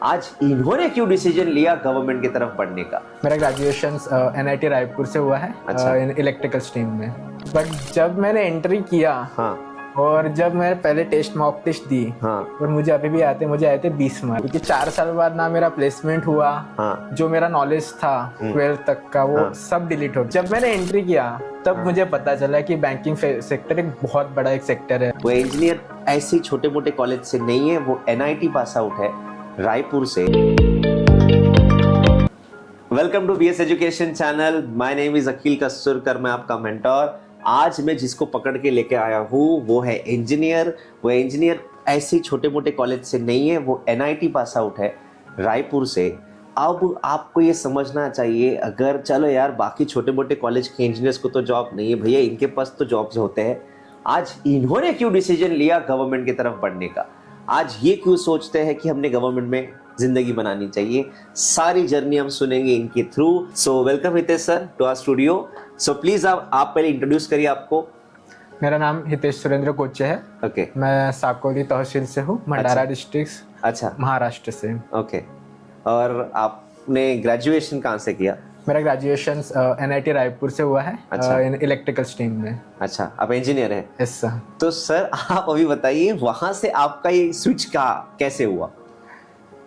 आज इन्होंने क्यों डिसीजन लिया गवर्नमेंट की तरफ बढ़ने का? मेरा ग्रेजुएशन एनआईटी रायपुर से हुआ है। अच्छा। इलेक्ट्रिकल स्ट्रीम में। बट जब मैंने एंट्री किया, हाँ और जब मैंने पहले मॉक टेस्ट दी, हाँ और मुझे अभी भी मुझे आए थे 20 मार्क, क्योंकि 4 साल बाद ना मेरा प्लेसमेंट हुआ। हाँ जो मेरा नॉलेज था 12th तक का वो सब डिलीट हो गया। जब मैंने एंट्री किया तब मुझे पता चला कि बैंकिंग सेक्टर एक बहुत बड़ा एक सेक्टर है। वो इंजीनियर ऐसे छोटे मोटे कॉलेज से नहीं है, वो एनआईटी पास आउट है रायपुर से। Welcome to BS education channel. My name is Akhil Kasturkar, मैं आपका मेंटोर। आज मैं जिसको पकड़ के लेके आया हूँ वो है इंजीनियर। वो इंजीनियर ऐसे छोटे मोटे कॉलेज से नहीं है, वो एनआईटी पास आउट है रायपुर से। अब आपको ये समझना चाहिए, अगर चलो यार बाकी छोटे मोटे कॉलेज के इंजीनियर्स को तो जॉब नहीं है भैया, इनके पास तो जॉब्स होते हैं। आज इन्होंने क्यों डिसीजन लिया गवर्नमेंट की तरफ बढ़ने का? आज ये क्यों सोचते हैं कि हमने गवर्नमेंट में जिंदगी बनानी चाहिए? सारी जर्नी हम सुनेंगे इनके through. So welcome Hitesh sir to our studio. So please आप पहले इंट्रोड्यूस करिए आपको। मेरा नाम हितेश सुरेंद्र कोचे है। ओके। मैं साकोली तहसील से हूँ, भंडारा डिस्ट्रिक्ट, अच्छा, महाराष्ट्र से। ओके। और आपने ग्रेजुएशन कहाँ से किया? मेरा ग्रेजुएशन एनआईटी रायपुर से हुआ है। अच्छा। इलेक्ट्रिकल स्ट्रीम में। अच्छा, आप इंजीनियर हैं? Yes sir. तो सर आप अभी बताइए वहां से आपका ये स्विच कैसे हुआ?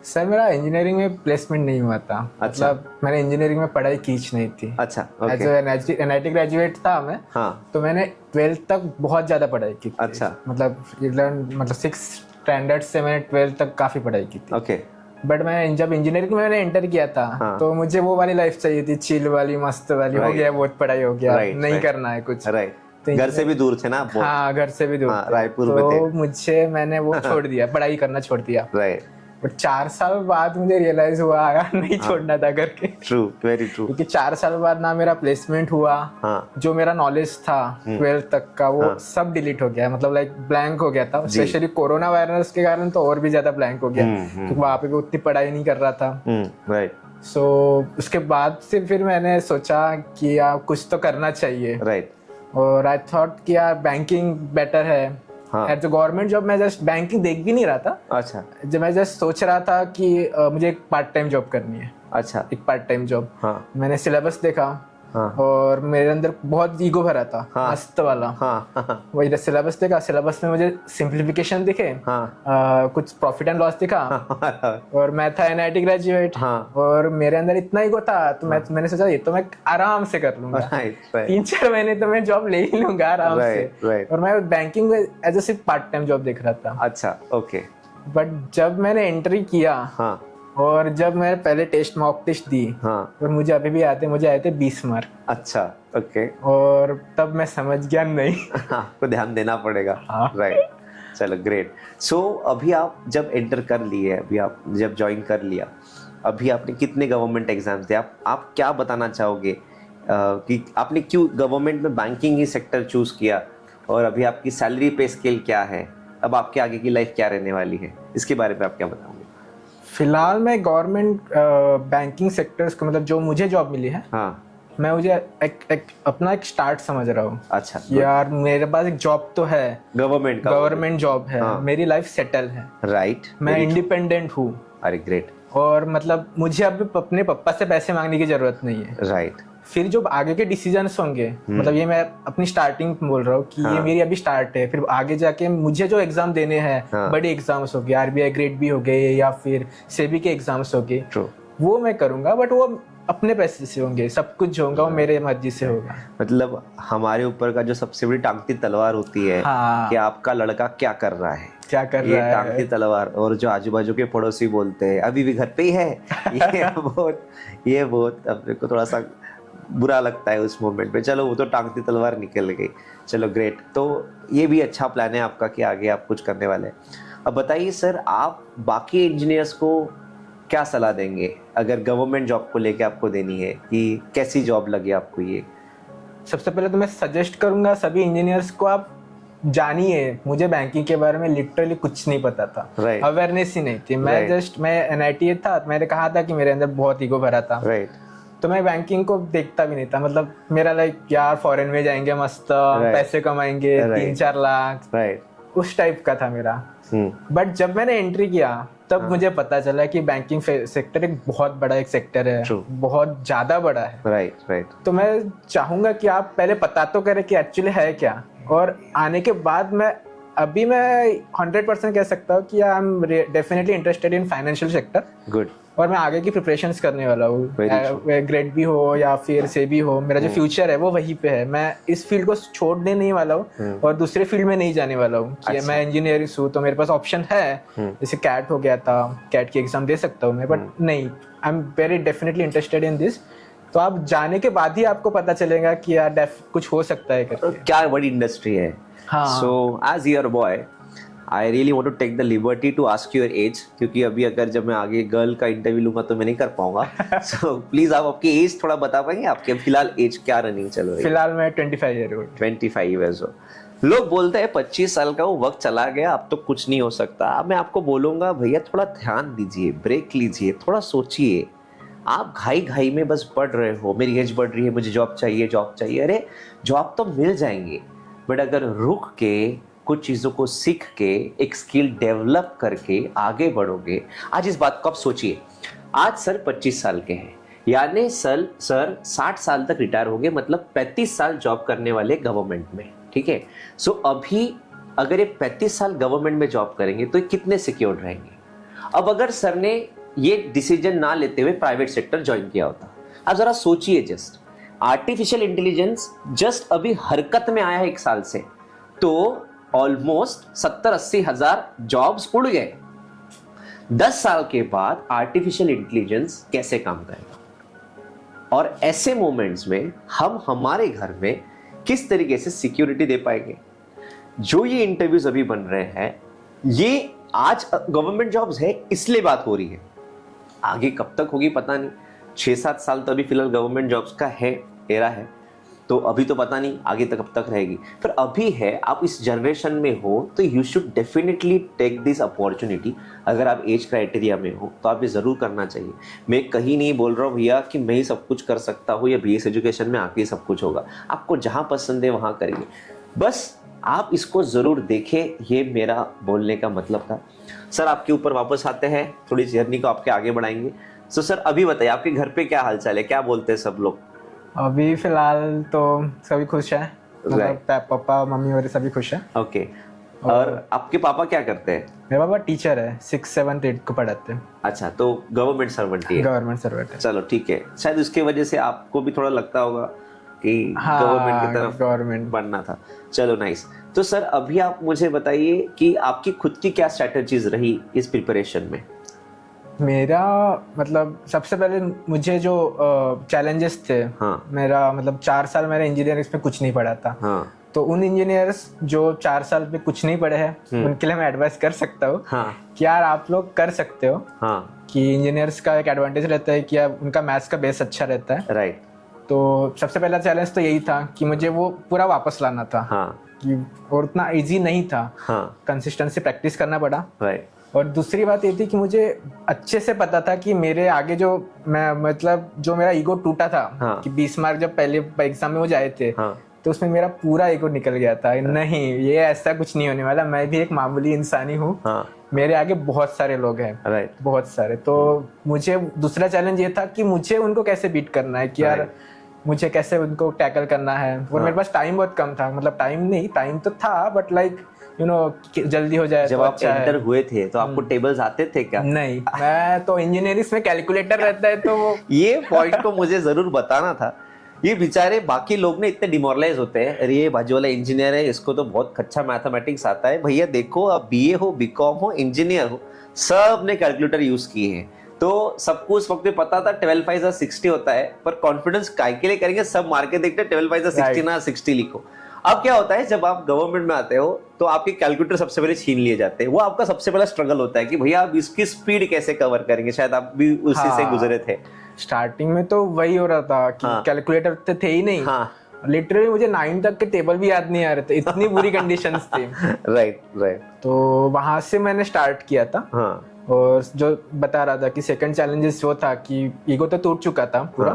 सर मेरा इंजीनियरिंग में प्लेसमेंट नहीं हुआ था। अच्छा। मतलब मैंने इंजीनियरिंग में पढ़ाई कीच नहीं थी। अच्छा, एज ओके। एनआईटी ग्रेजुएट था मैं। हाँ। तो मैंने 12th तक बहुत ज़्यादा पढ़ाई की थी। अच्छा। मतलब 6 स्टैंडर्ड से मैंने 12th तक काफ़ी पढ़ाई की थी। ओके। बट मैं जब इंजीनियरिंग में मैंने एंटर किया था, हाँ। तो मुझे वो वाली लाइफ चाहिए थी, चिल वाली, मस्त वाली। हो गया बहुत पढ़ाई, हो गया, नहीं करना है कुछ। राइट। तो घर से भी दूर थे ना? हाँ, घर से भी दूर हाँ, थे। रायपुर में थे। तो मैंने वो छोड़ दिया, पढ़ाई करना छोड़ दिया। राइट। बट 4 साल बाद मुझे रियलाइज हुआ यार नहीं छोड़ना था करके। True, very true. क्योंकि 4 साल बाद ना मेरा प्लेसमेंट हुआ। हाँ। जो मेरा नॉलेज था 12th तक का वो सब डिलीट हो गया। मतलब ब्लैंक हो गया था। स्पेशली कोरोना वायरस के कारण तो और भी ज्यादा ब्लैंक हो गया, क्योंकि वहाँ पे भी उतनी पढ़ाई नहीं कर रहा था। राइट। सो उसके बाद से फिर मैंने सोचा कि यार कुछ तो करना चाहिए। राइट। और आई थॉट कि यार बैंकिंग बेटर है। हाँ। एज अ गवर्नमेंट जॉब मैं जस्ट बैंकिंग देख भी नहीं रहा था। अच्छा। जब मैं जस्ट सोच रहा था कि मुझे एक पार्ट टाइम जॉब करनी है। अच्छा। एक पार्ट टाइम जॉब। हाँ। मैंने सिलेबस देखा। हाँ। और मेरे अंदर बहुत ईगो भरा था। हाँ। मस्त वाला। हाँ। वही सिलेबस देखा, सिलेबस में मुझे सिंप्लीफिकेशन दिखे। हाँ। कुछ प्रॉफिट एंड लॉस दिखा। और मैं था एनआईटी ग्रेजुएट। हाँ। और मेरे अंदर इतना ईगो था, तो मैंने सोचा ये तो मैं आराम से कर लूंगा। Right, right. 3-4 महीने तो मैं जॉब ले ही लूंगा आराम से। राइट। और मैं बैंकिंग में एज अ सिर्फ पार्ट टाइम जॉब देख रहा था। अच्छा, ओके। बट जब मैंने एंट्री किया, हाँ। और जब मैंने पहले मॉक टेस्ट दी, हाँ। और मुझे अभी भी मुझे आए थे 20 मार्क। अच्छा, ओके। और तब मैं समझ गया नहीं आपको ध्यान देना पड़ेगा। हाँ। राइट। चलो, ग्रेट। सो अभी आप जब एंटर कर लिए, अभी आप जब ज्वाइन कर लिया, अभी आपने कितने गवर्नमेंट एग्जाम थे? आप क्या बताना चाहोगे कि आपने क्यों गवर्नमेंट में बैंकिंग ही सेक्टर चूज किया, और अभी आपकी सैलरी पे स्केल क्या है, अब आपके आगे की लाइफ क्या रहने वाली है, इसके बारे में आप क्या बताओगे? फिलहाल मैं गवर्नमेंट बैंकिंग सेक्टर्स को, मतलब जो मुझे जॉब मिली है, हाँ। मैं मुझे अपना एक स्टार्ट समझ रहा हूँ। अच्छा, यार मेरे पास एक जॉब तो है, गवर्नमेंट जॉब है। हाँ। मेरी लाइफ सेटल है। राइट। मैं इंडिपेंडेंट हूँ। अरे ग्रेट। और मतलब मुझे अब अपने पापा से पैसे मांगने की जरूरत नहीं है। राइट। फिर जो आगे के डिसीजंस होंगे, मतलब ये मैं अपनी स्टार्टिंग बोल रहा हूँ कि ये मेरी अभी स्टार्ट है। फिर आगे जाके मुझे जो एग्जाम देने हैं, बड़े एग्जाम्स हो गए, आरबीआई ग्रेड भी हो गए, या फिर सेबी के एग्जाम्स हो गए, वो मैं करूंगा। बट वो अपने पैसे से होंगे, सब कुछ जो होगा वो मेरे मर्जी से होगा। मतलब हमारे ऊपर का जो सबसे बड़ी टांगती तलवार होती है, कि आपका लड़का क्या कर रहा है, ये टांगती तलवार। और जो आजू बाजू के पड़ोसी बोलते हैं अभी भी घर पे ही है, ये बहुत अपने को थोड़ा सा बुरा लगता है उस मोमेंट पे। चलो, वो तो टांगती तलवार निकल गई। चलो, ग्रेट। तो ये भी अच्छा प्लान है आपका कि आगे आप कुछ करने वाले हैं। अब बताइए सर, आप बाकी इंजीनियर्स को क्या सलाह देंगे अगर गवर्नमेंट जॉब को लेके आपको देनी है, कि कैसी जॉब लगे आपको? ये सबसे पहले तो मैं सजेस्ट करूंगा सभी इंजीनियर्स को, आप जानिए। मुझे बैंकिंग के बारे में लिटरली कुछ नहीं पता था। अवेयरनेस ही नहीं थी। मैं एनआईटी था, मैंने कहा था कि मेरे अंदर बहुत ईगो भरा था। तो मैं बैंकिंग को देखता भी नहीं था। मतलब मेरा यार फॉरेन में जाएंगे, मस्त पैसे कमाएंगे, 3-4 लाख, उस टाइप का था मेरा। बट जब मैंने एंट्री किया तब मुझे पता चला कि बैंकिंग सेक्टर एक बहुत बड़ा एक सेक्टर है, बहुत ज्यादा बड़ा है। राइट। तो मैं चाहूंगा कि आप पहले पता तो करें कि एक्चुअली है क्या, और आने के बाद मैं 100% कह सकता हूँ कि I am definitely interested in financial sector. Good. और मैं आगे की प्रिपरेशंस करने वाला हूँ, ग्रेड भी हो या फिर से भी हो, मेरा जो फ्यूचर है वो वहीं पे है। मैं इस फील्ड को छोड़ने नहीं वाला हूँ और दूसरे फील्ड में नहीं जाने वाला हूँ कि मैं इंजीनियर हूँ तो मेरे पास ऑप्शन है, जैसे कैट हो गया था, कैट की एग्जाम दे सकता हूँ मैं, बट नहीं, I am very definitely interested in this. तो आप जाने के बाद ही आपको पता चलेगा कि यार कुछ हो सकता है करके। क्या बड़ी इंडस्ट्री है। So as your boy I really want to take the liberty to ask your age, क्योंकि अभी अगर जब मैं आगे गर्ल का इंटरव्यू लूंगा तो मैं नहीं कर पाऊंगा। सो प्लीज आप आपकी एज थोड़ा बता पाएंगे, आपके फिलहाल एज क्या रनिंग चल रही है? फिलहाल मैं 25 ईयर ओल्ड। 25 years old. लोग बोलते हैं 25 साल का वो वक्त चला गया, अब तो कुछ नहीं हो सकता। मैं आपको बोलूंगा भैया थोड़ा ध्यान दीजिए, ब्रेक लीजिए, थोड़ा सोचिए। आप घाई घाई में बस पढ़ रहे हो, मेरी एज बढ़ रही है, मुझे जॉब चाहिए जॉब चाहिए। अरे जॉब तो मिल जाएंगे, बट अगर रुक के कुछ चीज़ों को सीख के एक स्किल डेवलप करके आगे बढ़ोगे। आज इस बात को आप सोचिए, आज सर 25 साल के हैं, यानी सर 60 साल तक रिटायर हो गए, मतलब 35 साल जॉब करने वाले गवर्नमेंट में, ठीक है। सो अभी अगर ये 35 साल गवर्नमेंट में जॉब करेंगे तो ये कितने सिक्योर रहेंगे। अब अगर सर ने ये डिसीजन ना लेते हुए प्राइवेट सेक्टर ज्वाइन किया होता, अब जरा सोचिए, जस्ट आर्टिफिशियल इंटेलिजेंस जस्ट अभी हरकत में आया है 1 साल से, तो ऑलमोस्ट 70-80 हजार जॉब्स उड़ गए। 10 साल के बाद आर्टिफिशियल इंटेलिजेंस कैसे काम करेगा, और ऐसे मोमेंट्स में हम हमारे घर में किस तरीके से सिक्योरिटी दे पाएंगे। जो ये इंटरव्यूज अभी बन रहे हैं, ये आज गवर्नमेंट जॉब्स है इसलिए बात हो रही है, आगे कब तक होगी पता नहीं। 6-7 साल तो अभी फिलहाल गवर्नमेंट जॉब्स का है, एरा है, तो अभी तो पता नहीं आगे तक कब तक रहेगी। पर अभी है, आप इस जनरेशन में हो तो you should definitely take this opportunity. अगर आप एज क्राइटेरिया में हो तो आप ये ज़रूर करना चाहिए। मैं कहीं नहीं बोल रहा हूँ भैया कि मैं ही सब कुछ कर सकता हूँ या BS एजुकेशन में आके सब कुछ होगा। आपको जहाँ पसंद है वहाँ करिए, बस आप इसको ज़रूर देखें, ये मेरा बोलने का मतलब था। सर आपके ऊपर वापस आते हैं, थोड़ी जर्नी को आपके आगे बढ़ाएंगे। सो सर अभी बताइए आपके घर पे क्या हालचाल है, क्या बोलते हैं सब लोग? अभी फिलहाल तो सभी खुश है, मतलब पापा मम्मी और सभी खुश है। ओके। और आपके पापा क्या करते हैं? मेरे पापा टीचर है, 6, 7, 8 को पढ़ाते हैं। अच्छा, तो गवर्नमेंट सर्वेंट ही है? गवर्नमेंट सर्वेंट है। चलो ठीक है, शायद उसके वजह से आपको भी थोड़ा लगता होगा कि गवर्नमेंट की तरफ गवर्नमेंट बनना था। चलो नाइस। तो सर अभी आप मुझे बताइए कि आपकी खुद की क्या स्ट्रेटजीज रही इस प्रिपरेशन में? मेरा मतलब सबसे पहले मुझे जो चैलेंजेस थे, मेरा मतलब 4 साल मैंने इंजीनियरिंग में कुछ नहीं पढ़ा था, तो उन इंजीनियर्स जो 4 साल पे कुछ नहीं पढ़े हैं उनके लिए मैं एडवाइस कर सकता हूँ कि यार आप लोग कर सकते हो। कि इंजीनियर्स का एक एडवांटेज रहता है कि उनका मैथ्स का बेस अच्छा रहता है। राइट। तो सबसे पहला चैलेंज तो यही था कि मुझे वो पूरा वापस लाना था, कि और उतना इजी नहीं था, कंसिस्टेंसी प्रैक्टिस करना पड़ा। राइट। और दूसरी बात ये थी कि मुझे अच्छे से पता था कि मेरे आगे जो मैं मतलब जो मेरा ईगो टूटा था कि 20 मार्क जब पहले एग्जाम में वो जाए थे, तो उसमें मेरा पूरा ईगो निकल गया था। नहीं, ये ऐसा कुछ नहीं होने वाला, मैं भी एक मामूली इंसान ही हूँ, मेरे आगे बहुत सारे लोग हैं, बहुत सारे। तो मुझे दूसरा चैलेंज ये था कि मुझे उनको कैसे बीट करना है, कि यार मुझे कैसे उनको टैकल करना है। और मेरे पास टाइम बहुत कम था, मतलब टाइम तो था, बट लाइक यू नो जल्दी हो जाए। जब आप एंटर हुए थे तो आपको टेबल्स आते थे क्या? नहीं, मैं तो इंजीनियरिंग में कैलकुलेटर रहता है, तो वो ये पॉइंट को मुझे जरूर बताना था। ये बेचारे बाकी लोग ने इतने डिमोरलाइज होते हैं, अरे ये बाजू वाला इंजीनियर है, इसको तो बहुत अच्छा मैथमेटिक्स आता है। भैया देखो, आप BA हो, BCom हो, इंजीनियर हो, सब ने कैलकुलेटर यूज किए हैं। तो सबको उस वक्त में पता था 12 5 60 होता है, पर कॉन्फिडेंस काय के लिए करेंगे, सब मार के देखते 12 5 60 ना 60 लिखो। अब क्या होता है, जब आप गवर्नमेंट में आते हो तो आपके कैलकुलेटर सबसे पहले छीन लिए जाते हैं। वो आपका सबसे बड़ा स्ट्रगल होता है कि भैया आप इसकी स्पीड कैसे कवर करेंगे। शायद आप भी उसी से गुजरे थे। स्टार्टिंग में तो वही हो रहा था कि कैलकुलेटर तो थे ही नहीं। लिटरली मुझे 9 तक के टेबल भी याद नहीं आ रहे थे, इतनी बुरी कंडीशंस थी। राइट। तो वहां से मैंने स्टार्ट किया था। और जो बता रहा था कि सेकंड चैलेंजेस वो था कि ईगो तो टूट चुका था पूरा,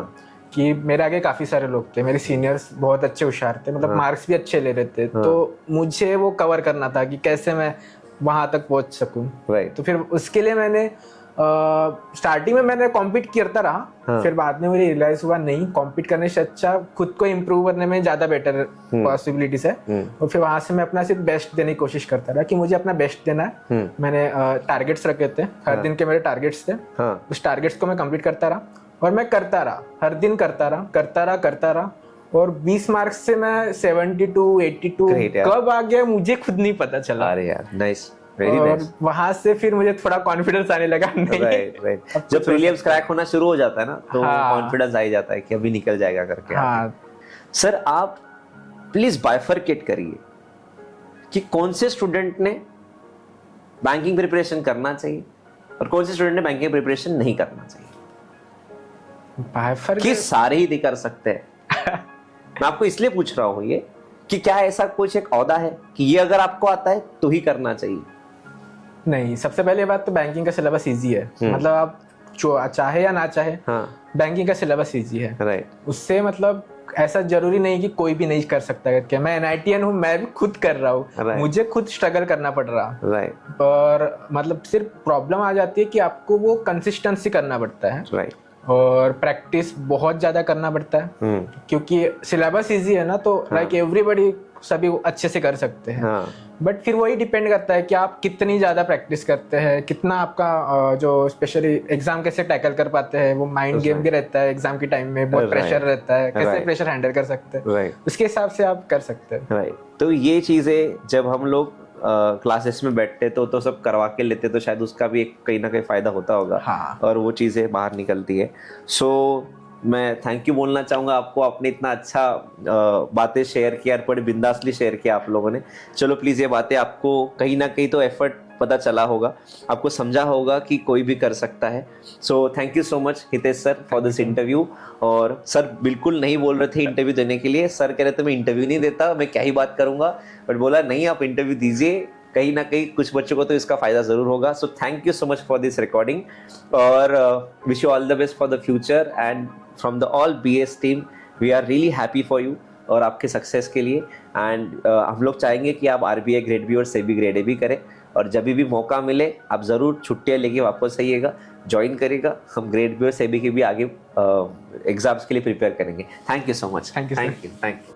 कि मेरे आगे काफी सारे लोग थे, मेरे सीनियर्स बहुत अच्छे होशियार थे, मतलब मार्क्स भी अच्छे ले रहे थे। तो मुझे वो कवर करना था कि कैसे मैं वहां तक पहुंच सकूं। राइट। तो फिर उसके लिए मैंने स्टार्टिंग में मैंने कॉम्पीट करता रहा। हाँ। फिर बाद में मुझे रियलाइज हुआ नहीं, कॉम्पीट करने से अच्छा खुद को इम्प्रूव करने में ज्यादा बेटर पॉसिबिलिटीज है। और फिर वहां से मैं अपना सिर्फ बेस्ट देने की कोशिश करता रहा कि मुझे अपना बेस्ट देना है। मैंने टारगेट्स रखे थे, हर दिन के मेरे टारगेट्स थे। उस टारगेट्स को मैं कंप्लीट करता रहा और मैं करता रहा, हर दिन करता रहा और 20 मार्क्स से मैं 72 82 कब आ गया मुझे खुद नहीं पता चला। अरे यार, नाइस, वेरी और नाइस। वहां से फिर मुझे थोड़ा कॉन्फिडेंस आने लगा। नहीं, राइट। जब प्रीलिम्स क्रैक होना शुरू हो जाता है ना, तो कॉन्फिडेंस आ ही जाता है कि अभी निकल जाएगा करके। सर आप प्लीज बाइफरकेट करिए कि कौन से स्टूडेंट ने बैंकिंग प्रिपरेशन करना चाहिए और कौन से स्टूडेंट ने बैंकिंग प्रिपरेशन नहीं करना चाहिए। कि सारे ही कर सकते हैं। मैं आपको इसलिए पूछ रहा हूँ ये कि क्या ऐसा कुछ एक औदा है कि ये अगर आपको आता है तो ही करना चाहिए। नहीं, सबसे पहले बात तो बैंकिंग का सिलेबस इजी है। मतलब आप चाहे या ना चाहे, बैंकिंग का सिलेबस इजी है। राइट। उससे मतलब ऐसा जरूरी नहीं कि कोई भी नहीं कर सकता करके। मैं NITian हूँ, मैं भी खुद कर रहा हूँ, मुझे खुद स्ट्रगल करना पड़ रहा। राइट। और मतलब सिर्फ प्रॉब्लम आ जाती है कि आपको वो कंसिस्टेंसी करना पड़ता है। राइट। और प्रैक्टिस बहुत ज्यादा करना पड़ता है। क्योंकि सिलेबस इजी है ना, तो लाइक एवरीबॉडी सभी अच्छे से कर सकते हैं। बट फिर वही डिपेंड करता है कि आप कितनी ज्यादा प्रैक्टिस करते हैं, कितना आपका जो स्पेशली एग्जाम कैसे टैकल कर पाते हैं। वो माइंड गेम भी रहता है एग्जाम के टाइम में, बहुत प्रेशर रहता है, कैसे प्रेशर हैंडल कर सकते हैं, उसके हिसाब से आप कर सकते हैं। राइट। तो ये चीजें जब हम लोग क्लासेस में बैठते तो सब करवा के लेते तो शायद उसका भी एक कहीं ना कहीं फायदा होता होगा। और वो चीजें बाहर निकलती है। सो मैं थैंक यू बोलना चाहूँगा आपको, आपने इतना अच्छा बातें शेयर किया, बड़े बिंदासली शेयर किया आप लोगों ने। चलो प्लीज़ ये बातें आपको कहीं ना कहीं तो एफर्ट पता चला होगा, आपको समझा होगा कि कोई भी कर सकता है। सो thank you so much Hitesh sir for this interview. और सर बिल्कुल नहीं बोल रहे थे इंटरव्यू देने के लिए, सर कह रहे थे मैं इंटरव्यू नहीं देता, मैं क्या ही बात करूँगा, बट बोला नहीं आप इंटरव्यू दीजिए, कहीं ना कहीं कुछ बच्चों को तो इसका फायदा जरूर होगा। So thank you so much for this recording और wish you all the best for the future and from the all BS team we are really happy for you और आपके सक्सेस के लिए। एंड हम लोग चाहेंगे कि आप RBI ग्रेड B और SEBI ग्रेड A भी करें और जब भी मौका मिले आप ज़रूर छुट्टियाँ लेके वापस आइएगा, ज्वाइन करेगा। हम ग्रेड B और SEBI के भी आगे एग्जाम्स के लिए प्रिपेयर करेंगे। Thank you so much. Thank you.